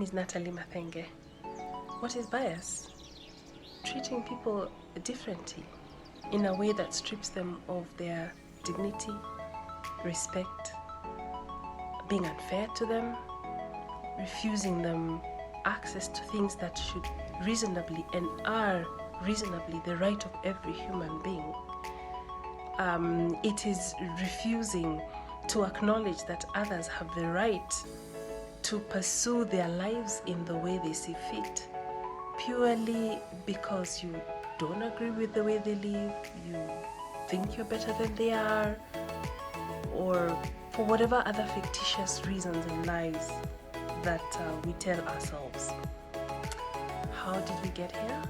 name is Natalie. What is bias? Treating people differently in a way that strips them of their dignity, respect, being unfair to them, refusing them access to things that should reasonably and are reasonably the right of every human being. It is refusing to acknowledge that others have the right to pursue their lives in the way they see fit, purely because you don't agree with the way they live, you think you're better than they are, or for whatever other fictitious reasons in lives that we tell ourselves. How did we get here?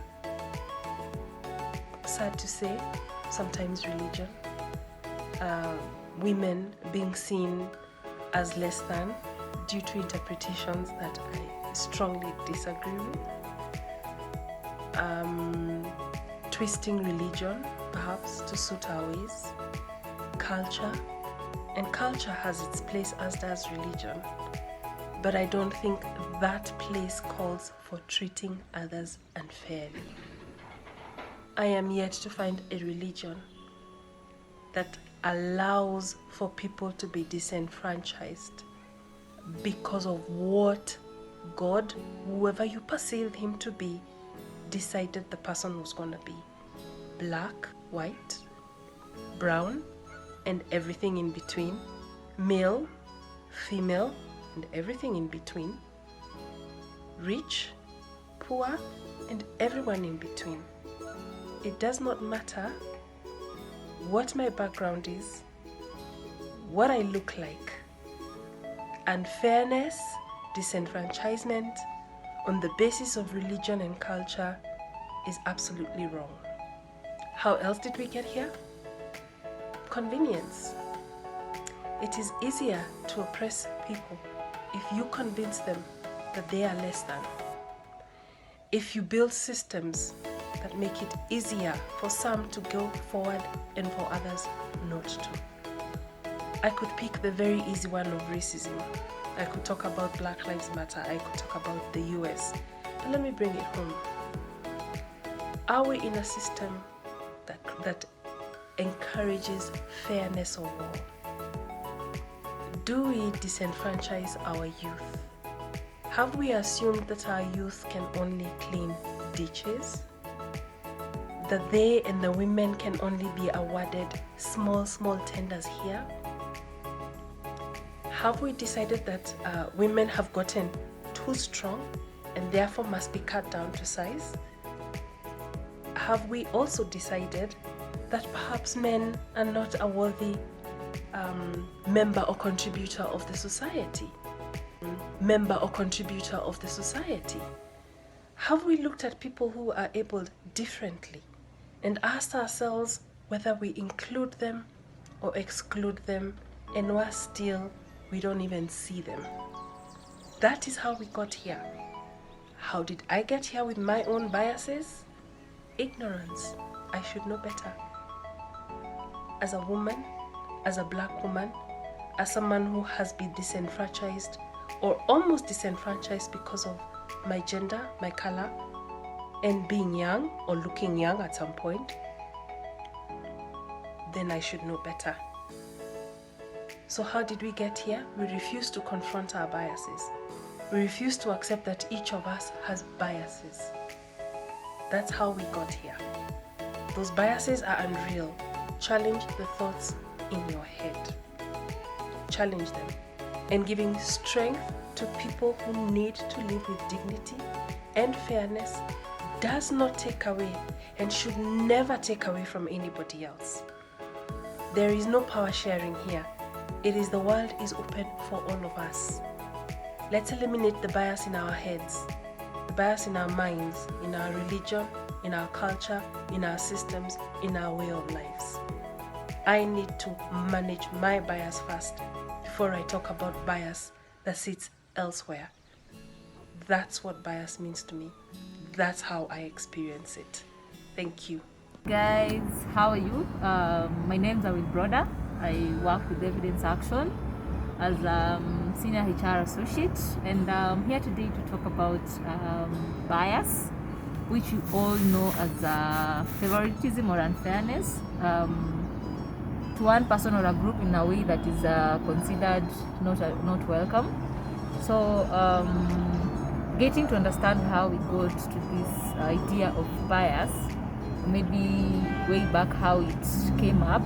Sad to say, sometimes religion, women being seen as less than due to interpretations that I strongly disagree with, twisting religion perhaps to suit our ways, culture, and culture has its place as does religion, but I don't think that place calls for treating others unfairly. I am yet to find a religion that allows for people to be disenfranchised because of what God, whoever you perceive him to be, decided the person was going to be. Black, white, brown, and everything in between. Male, female, and everything in between. Rich, poor, and everyone in between. It does not matter what my background is, what I look like. Unfairness, disenfranchisement on the basis of religion and culture is absolutely wrong. How else did we get here? Convenience. It is easier to oppress people if you convince them that they are less than. If you build systems that make it easier for some to go forward and for others not to. I could pick the very easy one of racism. I could talk about Black Lives Matter. I could talk about the US. But let me bring it home. Are we in a system that encourages fairness of all? Do we disenfranchise our youth? Have we assumed that our youth can only clean ditches? That they and the women can only be awarded small tenders here? Have we decided that women have gotten too strong and therefore must be cut down to size? Have we also decided that perhaps men are not a worthy member or contributor of the society? Have we looked at people who are abled differently and asked ourselves whether we include them or exclude them, and worse still, we don't even see them? That is how we got here. How did I get here with my own biases? Ignorance. I should know better. As a woman, as a Black woman, as someone who has been disenfranchised or almost disenfranchised because of my gender, my color, and being young or looking young at some point, then I should know better. So how did we get here? We refuse to confront our biases. We refuse to accept that each of us has biases. That's how we got here. Those biases are unreal. Challenge the thoughts in your head. Challenge them. And giving strength to people who need to live with dignity and fairness does not take away and should never take away from anybody else. There is no power sharing here. It is the world is open for all of us. Let's eliminate the bias in our heads, the bias in our minds, in our religion, in our culture, in our systems, in our way of lives. I need to manage my bias first before I talk about bias that sits elsewhere. That's what bias means to me. That's how I experience it. Thank you. Guys, how are you? My name is Wilbroda. I work with Evidence Action as Senior HR Associate, and I'm here today to talk about bias, which you all know as favoritism or unfairness to one person or a group in a way that is considered not welcome. So getting to understand how we got to this idea of bias, maybe way back how it came up.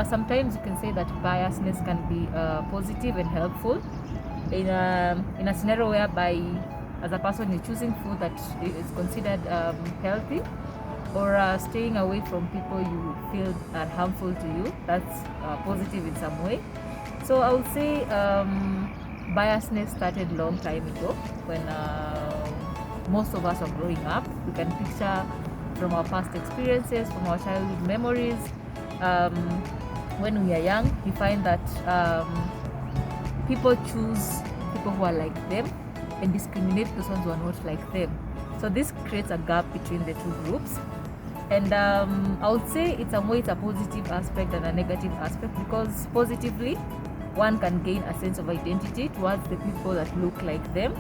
Sometimes you can say that biasness can be positive and helpful in a scenario whereby as a person you're choosing food that is considered healthy, or staying away from people you feel are harmful to you. That's positive in some way. So I would say biasness started long time ago when most of us are growing up. We can picture from our past experiences, from our childhood memories. When we are young, we find that people choose people who are like them and discriminate those ones who are not like them. So this creates a gap between the two groups. And I would say it's a positive aspect and a negative aspect, because positively, one can gain a sense of identity towards the people that look like them.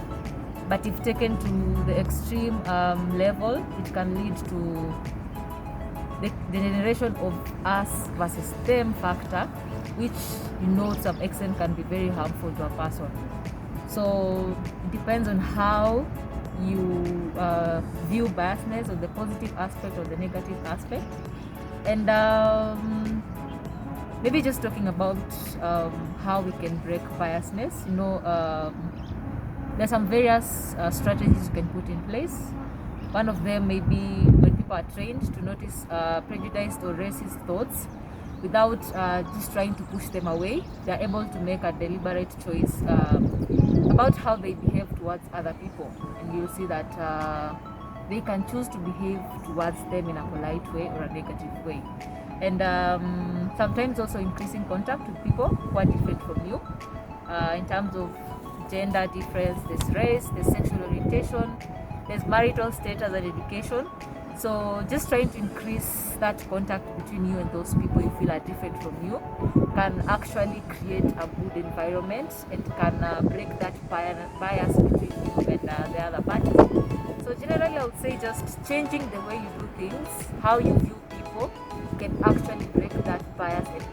But if taken to the extreme level, it can lead to the generation of us versus them factor, which to some extent can be very harmful to a person. So it depends on how you view biasness, or the positive aspect or the negative aspect. And maybe just talking about how we can break biasness. There's some various strategies you can put in place. One of them may be when people are trained to notice prejudiced or racist thoughts without just trying to push them away. They're able to make a deliberate choice about how they behave towards other people, and you'll see that they can choose to behave towards them in a polite way or a negative way. And sometimes also increasing contact with people who are different from you in terms of gender difference, there's race, there's sexual orientation, there's marital status and education. So just trying to increase that contact between you and those people you feel are different from you can actually create a good environment and can break that bias between you and the other party. So generally I would say just changing the way you do things, how you view people, can actually break that bias and